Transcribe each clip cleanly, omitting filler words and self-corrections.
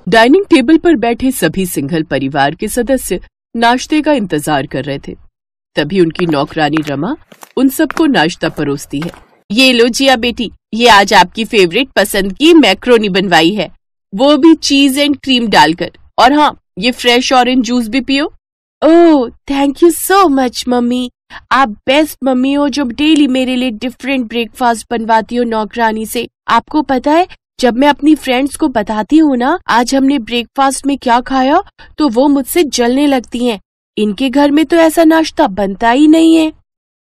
Dining table पर बैठे सभी सिंघल परिवार के सदस्य नाश्ते का इंतजार कर रहे थे। तभी उनकी नौकरानी रमा उन सबको नाश्ता परोसती है। ये लो जिया बेटी, ये आज आपकी फेवरेट पसंद की मैक्रोनी बनवाई है, वो भी चीज एंड क्रीम डालकर। और हाँ, ये फ्रेश ऑरेंज जूस भी पियो। Oh thank you so much mummy, आप बेस्ट मम्मी हो जो डेली मेरे लिए डिफरेंट ब्रेकफास्ट बनवाती हो नौकरानी से। आपको पता है, जब मैं अपनी फ्रेंड्स को बताती हूँ ना आज हमने ब्रेकफास्ट में क्या खाया, तो वो मुझसे जलने लगती हैं। इनके घर में तो ऐसा नाश्ता बनता ही नहीं है।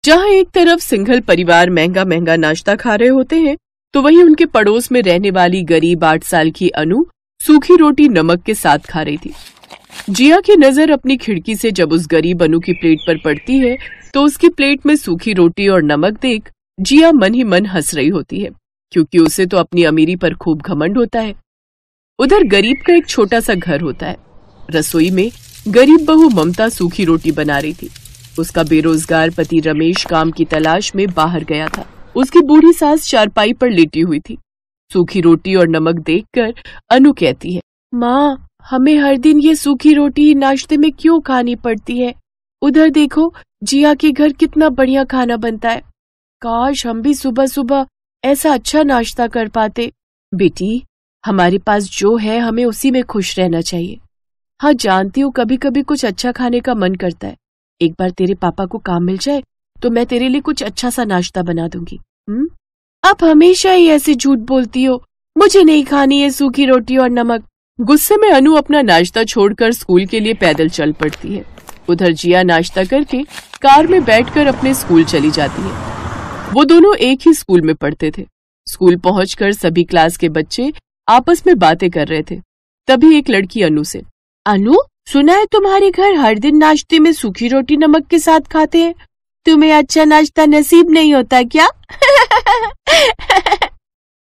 जहाँ एक तरफ सिंघल परिवार महंगा महंगा नाश्ता खा रहे होते हैं, तो वहीं उनके पड़ोस में रहने वाली गरीब 8 साल की अनु सूखी रोटी नमक के साथ खा रही थी। जिया की नजर अपनी खिड़की से जब उस गरीब अनु की प्लेट पर पड़ती है, तो उसकी प्लेट में सूखी रोटी और नमक देख जिया मन ही मन हंस रही होती है, क्योंकि उसे तो अपनी अमीरी पर खूब घमंड होता है। उधर गरीब का एक छोटा सा घर होता है। रसोई में गरीब बहू ममता सूखी रोटी बना रही थी। उसका बेरोजगार पति रमेश काम की तलाश में बाहर गया था। उसकी बूढ़ी सास चारपाई पर लेटी हुई थी। सूखी रोटी और नमक देखकर अनु कहती है, माँ हमें हर दिन ये सूखी रोटी नाश्ते में क्यों खानी पड़ती है? उधर देखो जिया के घर कितना बढ़िया खाना बनता है। काश हम भी सुबह सुबह ऐसा अच्छा नाश्ता कर पाते। बेटी, हमारे पास जो है हमें उसी में खुश रहना चाहिए। हाँ जानती हूँ, कभी कभी कुछ अच्छा खाने का मन करता है। एक बार तेरे पापा को काम मिल जाए तो मैं तेरे लिए कुछ अच्छा सा नाश्ता बना दूंगी। आप हमेशा ही ऐसे झूठ बोलती हो, मुझे नहीं खानी है सूखी रोटी और नमक। गुस्से में अनु अपना नाश्ता छोड़कर स्कूल के लिए पैदल चल पड़ती है। उधर जिया नाश्ता करके कार में बैठकर अपने स्कूल चली जाती है। वो दोनों एक ही स्कूल में पढ़ते थे। स्कूल पहुंचकर सभी क्लास के बच्चे आपस में बातें कर रहे थे। तभी एक लड़की अनु से, अनु सुना है तुम्हारे घर हर दिन नाश्ते में सूखी रोटी नमक के साथ खाते हैं, तुम्हें अच्छा नाश्ता नसीब नहीं होता क्या?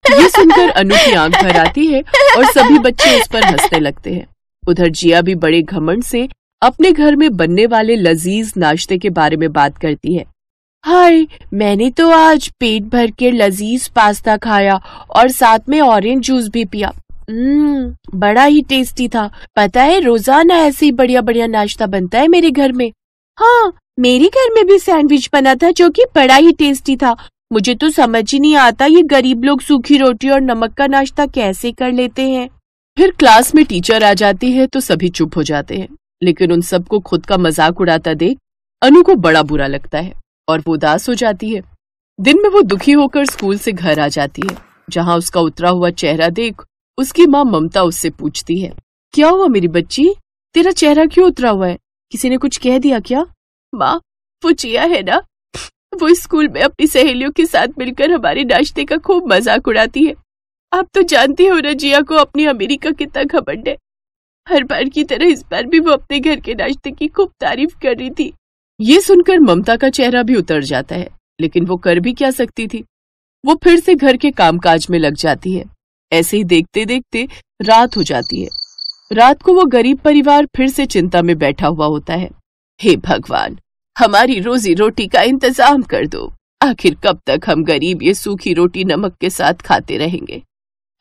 ये सुनकर अनु की आंख भर आती है और सभी बच्चे उस पर हंसने लगते हैं। उधर जिया भी बड़े घमंड से अपने घर में बनने वाले लजीज नाश्ते के बारे में बात करती है। हाय, मैंने तो आज पेट भर के लजीज पास्ता खाया और साथ में ऑरेंज जूस भी पिया। बड़ा ही टेस्टी था। पता है रोजाना ऐसे ही बढ़िया बढ़िया नाश्ता बनता है मेरे घर में। हाँ, मेरे घर में भी सैंडविच बना था जो कि बड़ा ही टेस्टी था। मुझे तो समझ ही नहीं आता ये गरीब लोग सूखी रोटी और नमक का नाश्ता कैसे कर लेते हैं। फिर क्लास में टीचर आ जाती है तो सभी चुप हो जाते हैं, लेकिन उन सबको खुद का मजाक उड़ाता देख अनु को बड़ा बुरा लगता है और वो उदास हो जाती है। दिन में वो दुखी होकर स्कूल से घर आ जाती है, जहाँ उसका उतरा हुआ चेहरा देख उसकी माँ ममता उससे पूछती है, क्या हुआ मेरी बच्ची, तेरा चेहरा क्यों उतरा हुआ है? किसी ने कुछ कह दिया क्या? माँ, वो जिया है ना, वो स्कूल में अपनी सहेलियों के साथ मिलकर हमारे नाश्ते का खूब मजाक उड़ाती है। आप तो जानते हो ना जिया को अपनी अमीरी का कितना घमंड है। हर बार की तरह इस बार भी वो अपने घर के नाश्ते की खूब तारीफ कर रही थी। ये सुनकर ममता का चेहरा भी उतर जाता है, लेकिन वो कर भी क्या सकती थी। वो फिर से घर के कामकाज में लग जाती है। ऐसे ही देखते देखते रात हो जाती है। रात को वो गरीब परिवार फिर से चिंता में बैठा हुआ होता है। हे भगवान, हमारी रोजी रोटी का इंतजाम कर दो। आखिर कब तक हम गरीब ये सूखी रोटी नमक के साथ खाते रहेंगे?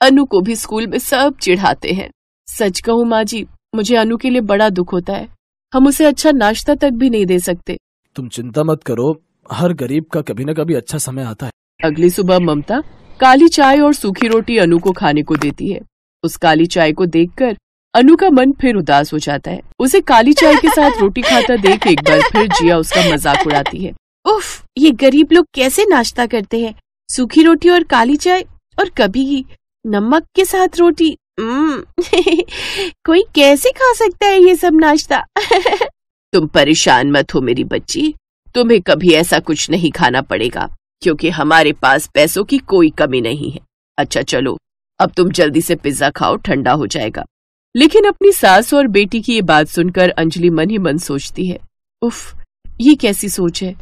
अनु को भी स्कूल में सब चिढ़ाते हैं। सच कहूँ माँ जी, मुझे अनु के लिए बड़ा दुख होता है। हम उसे अच्छा नाश्ता तक भी नहीं दे सकते। तुम चिंता मत करो, हर गरीब का कभी न कभी अच्छा समय आता है। अगली सुबह ममता काली चाय और सूखी रोटी अनु को खाने को देती है। उस काली चाय को देखकर अनु का मन फिर उदास हो जाता है। उसे काली चाय के साथ रोटी खाता देख एक बार फिर जिया उसका मजाक उड़ाती है। उफ, ये गरीब लोग कैसे नाश्ता करते हैं? सूखी रोटी और काली चाय और कभी नमक के साथ रोटी। कोई कैसे खा सकता है ये सब नाश्ता? तुम परेशान मत हो मेरी बच्ची, तुम्हें कभी ऐसा कुछ नहीं खाना पड़ेगा, क्योंकि हमारे पास पैसों की कोई कमी नहीं है। अच्छा चलो, अब तुम जल्दी से पिज्जा खाओ, ठंडा हो जाएगा। लेकिन अपनी सास और बेटी की ये बात सुनकर अंजलि मन ही मन सोचती है, उफ, ये कैसी सोच है।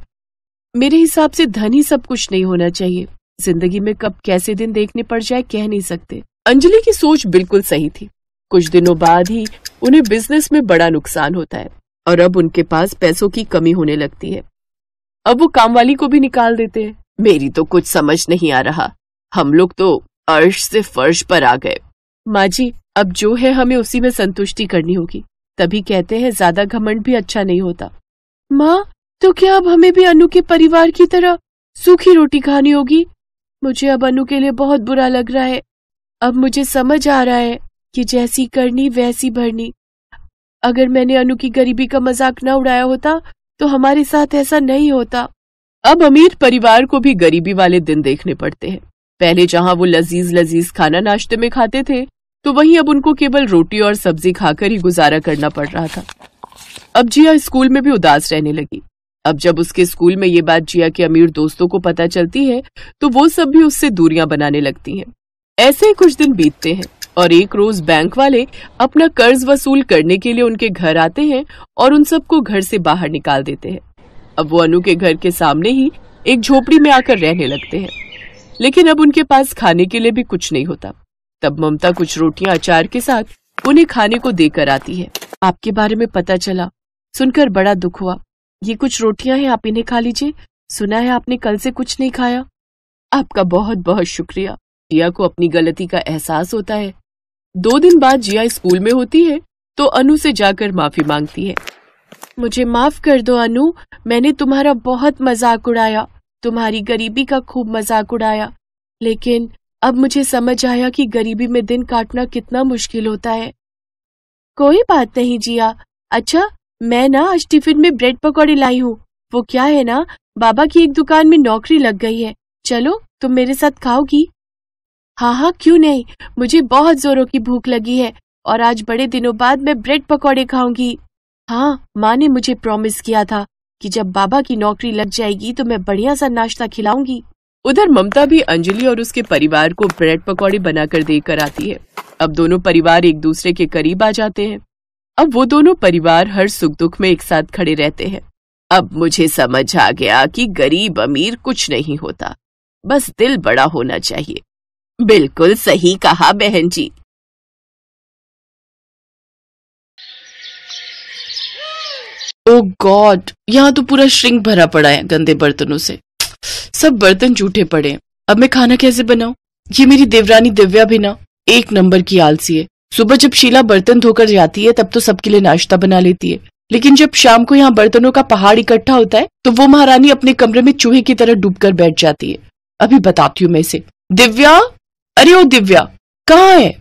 मेरे हिसाब से धन ही सब कुछ नहीं होना चाहिए। जिंदगी में कब कैसे दिन देखने पड़ जाए कह नहीं सकते। अंजलि की सोच बिल्कुल सही थी। कुछ दिनों बाद ही उन्हें बिजनेस में बड़ा नुकसान होता है और अब उनके पास पैसों की कमी होने लगती है। अब वो कामवाली को भी निकाल देते हैं। मेरी तो कुछ समझ नहीं आ रहा, हम लोग तो अर्श से फर्श पर आ गए। माँ जी, अब जो है हमें उसी में संतुष्टि करनी होगी। तभी कहते हैं ज्यादा घमंड भी अच्छा नहीं होता। माँ, तो क्या अब हमें भी अनु के परिवार की तरह सूखी रोटी खानी होगी? मुझे अब अनु के लिए बहुत बुरा लग रहा है। अब मुझे समझ आ रहा है कि जैसी करनी वैसी भरनी। अगर मैंने अनु की गरीबी का मजाक न उड़ाया होता तो हमारे साथ ऐसा नहीं होता। अब अमीर परिवार को भी गरीबी वाले दिन देखने पड़ते हैं। पहले जहां वो लजीज लजीज खाना नाश्ते में खाते थे, तो वहीं अब उनको केवल रोटी और सब्जी खाकर ही गुजारा करना पड़ रहा था। अब जिया स्कूल में भी उदास रहने लगी। अब जब उसके स्कूल में ये बात जिया के अमीर दोस्तों को पता चलती है, तो वो सब भी उससे दूरियां बनाने लगती हैं। ऐसे ही कुछ दिन बीतते हैं और एक रोज बैंक वाले अपना कर्ज वसूल करने के लिए उनके घर आते हैं और उन सबको घर से बाहर निकाल देते हैं। अब वो अनु के घर के सामने ही एक झोपड़ी में आकर रहने लगते हैं, लेकिन अब उनके पास खाने के लिए भी कुछ नहीं होता। तब ममता कुछ रोटियां अचार के साथ उन्हें खाने को देकर आती है। आपके बारे में पता चला, सुनकर बड़ा दुख हुआ। ये कुछ रोटियां हैं, आप इन्हें खा लीजिए। सुना है आपने कल से कुछ नहीं खाया। आपका बहुत बहुत शुक्रिया। जिया को अपनी गलती का एहसास होता है। 2 दिन बाद जिया स्कूल में होती है तो अनु से जाकर माफी मांगती है। मुझे माफ कर दो अनु, मैंने तुम्हारा बहुत मजाक उड़ाया, तुम्हारी गरीबी का खूब मजाक उड़ाया। लेकिन अब मुझे समझ आया कि गरीबी में दिन काटना कितना मुश्किल होता है। कोई बात नहीं जिया। अच्छा, मैं ना आज टिफिन में ब्रेड पकौड़े लाई हूँ। वो क्या है ना, बाबा की एक दुकान में नौकरी लग गई है। चलो, तुम मेरे साथ खाओगी? हाँ हाँ, क्यों नहीं, मुझे बहुत जोरों की भूख लगी है और आज बड़े दिनों बाद मैं ब्रेड पकौड़े खाऊंगी। हाँ, माँ ने मुझे प्रॉमिस किया था कि जब बाबा की नौकरी लग जाएगी तो मैं बढ़िया सा नाश्ता खिलाऊंगी। उधर ममता भी अंजलि और उसके परिवार को ब्रेड पकौड़े बनाकर देकर आती है। अब दोनों परिवार एक दूसरे के करीब आ जाते हैं। अब वो दोनों परिवार हर सुख दुख में एक साथ खड़े रहते हैं। अब मुझे समझ आ गया कि गरीब अमीर कुछ नहीं होता, बस दिल बड़ा होना चाहिए। बिल्कुल सही कहा बहन जी। ओह गॉड, यहाँ तो पूरा श्रिंक भरा पड़ा है गंदे बर्तनों से। सब बर्तन जूठे पड़े हैं। अब मैं खाना कैसे बनाऊं? ये मेरी देवरानी दिव्या भी ना एक नंबर की आलसी है। सुबह जब शीला बर्तन धोकर जाती है तब तो सबके लिए नाश्ता बना लेती है, लेकिन जब शाम को यहाँ बर्तनों का पहाड़ इकट्ठा होता है तो वो महारानी अपने कमरे में चूहे की तरह डूबकर बैठ जाती है। अभी बताती हूँ मैं इसे। दिव्या, अरे ओ दिव्या, कहाँ है?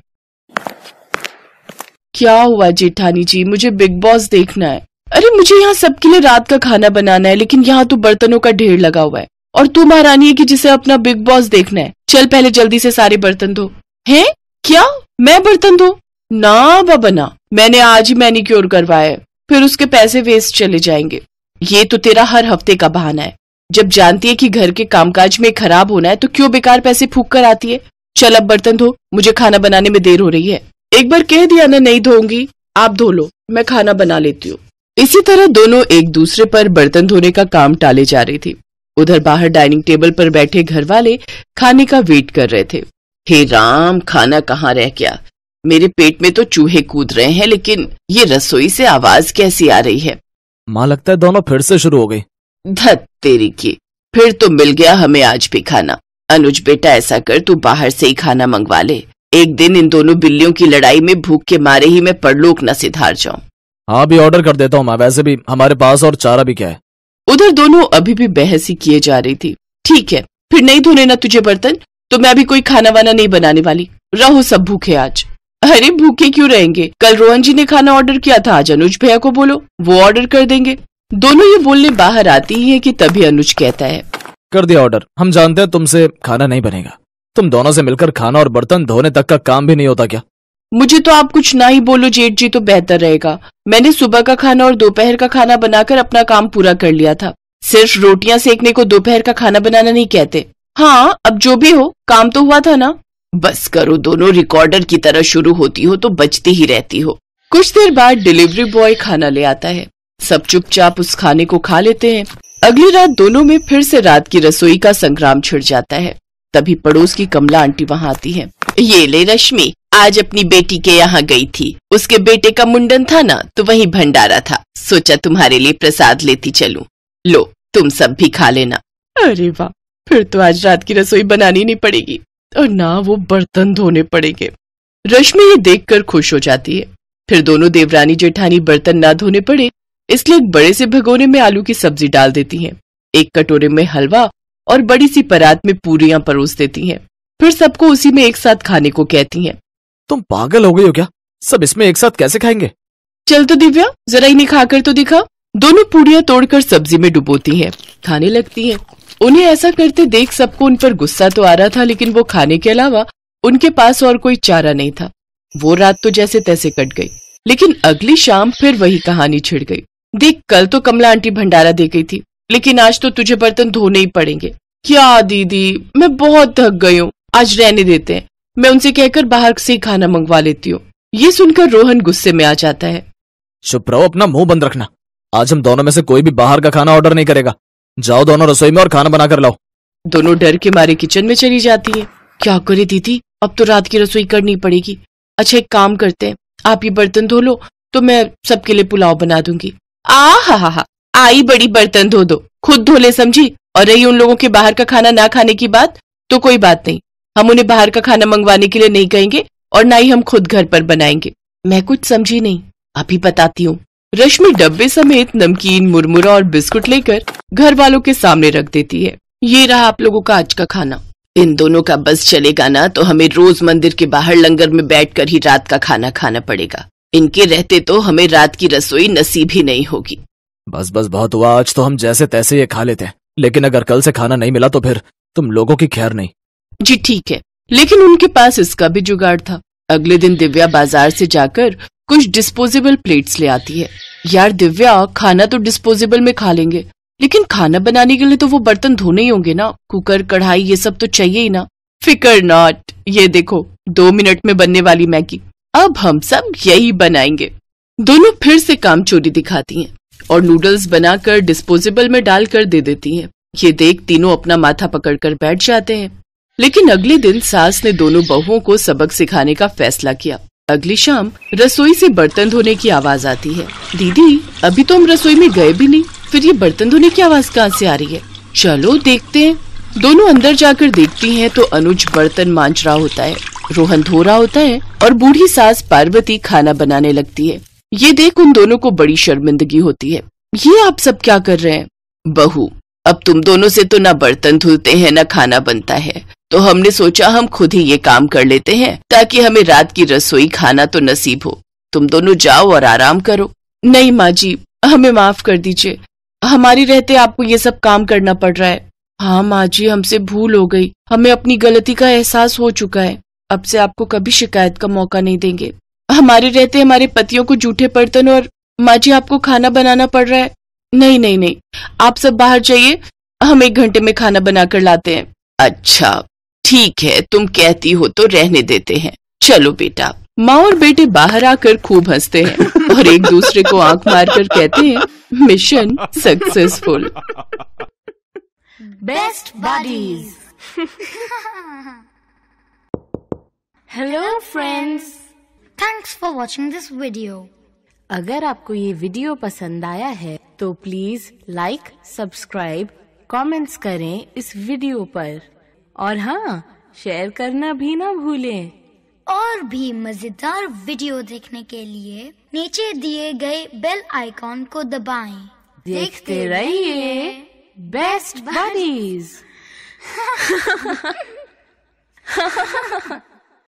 क्या हुआ जेठानी जी? मुझे बिग बॉस देखना है। अरे मुझे यहाँ सबके लिए रात का खाना बनाना है, लेकिन यहाँ तो बर्तनों का ढेर लगा हुआ है और तू महारानी है कि जिसे अपना बिग बॉस देखना है। चल पहले जल्दी से सारे बर्तन धो। हैं? क्या मैं बर्तन धो? ना बाबा ना, मैंने आज ही मैनिक्योर करवाया है, फिर उसके पैसे वेस्ट चले जाएंगे। ये तो तेरा हर हफ्ते का बहाना है। जब जानती है कि घर के कामकाज में खराब होना है तो क्यों बेकार पैसे फूंक कर आती है। चल अब बर्तन धो, मुझे खाना बनाने में देर हो रही है। एक बार कह दिया ना नहीं धोऊंगी, आप धो लो, मैं खाना बना लेती हूँ। इसी तरह दोनों एक दूसरे पर बर्तन धोने का काम टाले जा रही थी। उधर बाहर डाइनिंग टेबल पर बैठे घर वाले खाने का वेट कर रहे थे। हे राम, खाना कहाँ रह गया? मेरे पेट में तो चूहे कूद रहे हैं, लेकिन ये रसोई से आवाज कैसी आ रही है? माँ, लगता है दोनों फिर से शुरू हो गई। धत तेरी की, फिर तो मिल गया हमें आज भी खाना। अनुज बेटा, ऐसा कर, तू बाहर से ही खाना मंगवा ले। एक दिन इन दोनों बिल्लियों की लड़ाई में भूख के मारे ही मैं परलोक न सिधार जाऊं। हाँ, भी ऑर्डर कर देता हूँ मैं, वैसे भी हमारे पास और चारा भी क्या है। उधर दोनों अभी भी बहस ही किए जा रही थी। ठीक है, फिर नहीं धोने ना तुझे बर्तन, तो मैं भी कोई खाना वाना नहीं बनाने वाली। रहो सब भूखे आज। अरे भूखे क्यों रहेंगे? कल रोहन जी ने खाना ऑर्डर किया था, आज अनुज भैया को बोलो, वो ऑर्डर कर देंगे। दोनों ये बोलने बाहर आती ही है कि तभी अनुज कहता है, कर दिया ऑर्डर। हम जानते हैं तुमसे खाना नहीं बनेगा। तुम दोनों से मिलकर खाना और बर्तन धोने तक का काम भी नहीं होता क्या? मुझे तो आप कुछ ना ही बोलो जेठ जी तो बेहतर रहेगा। मैंने सुबह का खाना और दोपहर का खाना बनाकर अपना काम पूरा कर लिया था। सिर्फ रोटियां सेकने को दोपहर का खाना बनाना नहीं कहते। हाँ, अब जो भी हो, काम तो हुआ था ना। बस करो, दोनों रिकॉर्डर की तरह शुरू होती हो तो बजती ही रहती हो। कुछ देर बाद डिलीवरी बॉय खाना ले आता है। सब चुपचाप उस खाने को खा लेते हैं। अगली रात दोनों में फिर से रात की रसोई का संग्राम छिड़ जाता है। तभी पड़ोस की कमला आंटी वहाँ आती है। ये ले रश्मि, आज अपनी बेटी के यहाँ गई थी। उसके बेटे का मुंडन था ना, तो वहीं भंडारा था, सोचा तुम्हारे लिए प्रसाद लेती चलूं। लो, तुम सब भी खा लेना। अरे वाह, फिर तो आज रात की रसोई बनानी नहीं पड़ेगी और ना वो बर्तन धोने पड़ेंगे। रश्मि ये देखकर खुश हो जाती है। फिर दोनों देवरानी जेठानी बर्तन ना धोने पड़े इसलिए एक बड़े से भगोने में आलू की सब्जी डाल देती हैं, एक कटोरे में हलवा और बड़ी सी परात में पूरियां परोस देती हैं। फिर सबको उसी में एक साथ खाने को कहती हैं। तुम पागल हो गई हो क्या? सब इसमें एक साथ कैसे खाएंगे? चल तो दिव्या, जरा इन्हें खाकर तो दिखा। दोनों पूरियां तोड़कर सब्जी में डुबोती हैं, खाने लगती हैं। उन्हें ऐसा करते देख सबको उन पर गुस्सा तो आ रहा था, लेकिन वो खाने के अलावा उनके पास और कोई चारा नहीं था। वो रात तो जैसे तैसे कट गई, लेकिन अगली शाम फिर वही कहानी छिड़ गई। देख, कल तो कमला आंटी भंडारा दे गई थी, लेकिन आज तो तुझे बर्तन धोने ही पड़ेंगे। क्या दीदी, मैं बहुत थक गई हूँ, आज रहने देते हैं। मैं उनसे कहकर बाहर से खाना मंगवा लेती हूँ। ये सुनकर रोहन गुस्से में आ जाता है। चुप रहो, अपना मुंह बंद रखना। आज हम दोनों में से कोई भी बाहर का खाना ऑर्डर नहीं करेगा। जाओ दोनों रसोई में और खाना बनाकर लाओ। दोनों डर के मारे किचन में चली जाती है। क्या करे दीदी, अब तो रात की रसोई करनी पड़ेगी। अच्छा, एक काम करते हैं, आप ये बर्तन धो लो तो मैं सबके लिए पुलाव बना दूंगी। हा, आई बड़ी बर्तन धो दो, खुद धो ले समझी। और रही उन लोगों के बाहर का खाना ना खाने की बात, तो कोई बात नहीं, हम उन्हें बाहर का खाना मंगवाने के लिए नहीं कहेंगे और ना ही हम खुद घर पर बनाएंगे। मैं कुछ समझी नहीं, अभी बताती हूँ। रश्मि डब्बे समेत नमकीन, मुरमुरा और बिस्कुट लेकर घर वालों के सामने रख देती है। ये रहा आप लोगों का आज का खाना। इन दोनों का बस चलेगा ना तो हमें रोज मंदिर के बाहर लंगर में बैठकर ही रात का खाना खाना पड़ेगा। इनके रहते तो हमें रात की रसोई नसीब ही नहीं होगी। बस बहुत हुआ, आज तो हम जैसे तैसे ये खा लेते हैं, लेकिन अगर कल से खाना नहीं मिला तो फिर तुम लोगों की खैर नहीं। जी ठीक है, लेकिन उनके पास इसका भी जुगाड़ था। अगले दिन दिव्या बाजार से जाकर कुछ डिस्पोजेबल प्लेट्स ले आती है। यार दिव्या, खाना तो डिस्पोजेबल में खा लेंगे, लेकिन खाना बनाने के लिए तो वो बर्तन धोने ही होंगे ना। कुकर, कढ़ाई, ये सब तो चाहिए ही ना। फिकर नॉट, ये देखो 2 मिनट में बनने वाली मैगी, अब हम सब यही बनाएंगे। दोनों फिर से काम चोरी दिखाती हैं और नूडल्स बनाकर डिस्पोजेबल में डालकर दे देती हैं। ये देख तीनों अपना माथा पकड़कर बैठ जाते हैं। लेकिन अगले दिन सास ने दोनों बहुओं को सबक सिखाने का फैसला किया। अगली शाम रसोई से बर्तन धोने की आवाज आती है। दीदी, अभी तो हम रसोई में गए भी नहीं, फिर ये बर्तन धोने की आवाज कहाँ से आ रही है? चलो देखते हैं। दोनों अंदर जाकर देखती हैं तो अनुज बर्तन मांज रहा होता है, रोहन धो रहा होता है और बूढ़ी सास पार्वती खाना बनाने लगती है। ये देख उन दोनों को बड़ी शर्मिंदगी होती है। ये आप सब क्या कर रहे हैं? बहू, अब तुम दोनों से तो ना बर्तन धुलते हैं ना खाना बनता है, तो हमने सोचा हम खुद ही ये काम कर लेते हैं ताकि हमें रात की रसोई खाना तो नसीब हो। तुम दोनों जाओ और आराम करो। नहीं माँ जी, हमें माफ कर दीजिए, हमारी रहते आपको ये सब काम करना पड़ रहा है। हाँ माँ जी, हमसे भूल हो गई, हमें अपनी गलती का एहसास हो चुका है। अब से आपको कभी शिकायत का मौका नहीं देंगे। हमारे रहते हमारे पतियों को जूठे बर्तन और माँ जी आपको खाना बनाना पड़ रहा है। नहीं नहीं नहीं, आप सब बाहर जाइए, हम 1 घंटे में खाना बनाकर लाते हैं। अच्छा ठीक है, तुम कहती हो तो रहने देते हैं। चलो बेटा। माँ और बेटे बाहर आकर खूब हंसते हैं और एक दूसरे को आंख मारकर कहते हैं, mission successful. Best buddies. Hello friends, thanks for watching this video. अगर आपको ये वीडियो पसंद आया है तो प्लीज लाइक, सब्सक्राइब, कमेंट्स करें इस वीडियो पर और हाँ, शेयर करना भी ना भूलें। और भी मजेदार वीडियो देखने के लिए नीचे दिए गए बेल आइकॉन को दबाएं। देखते रहिए बेस्ट बडीज।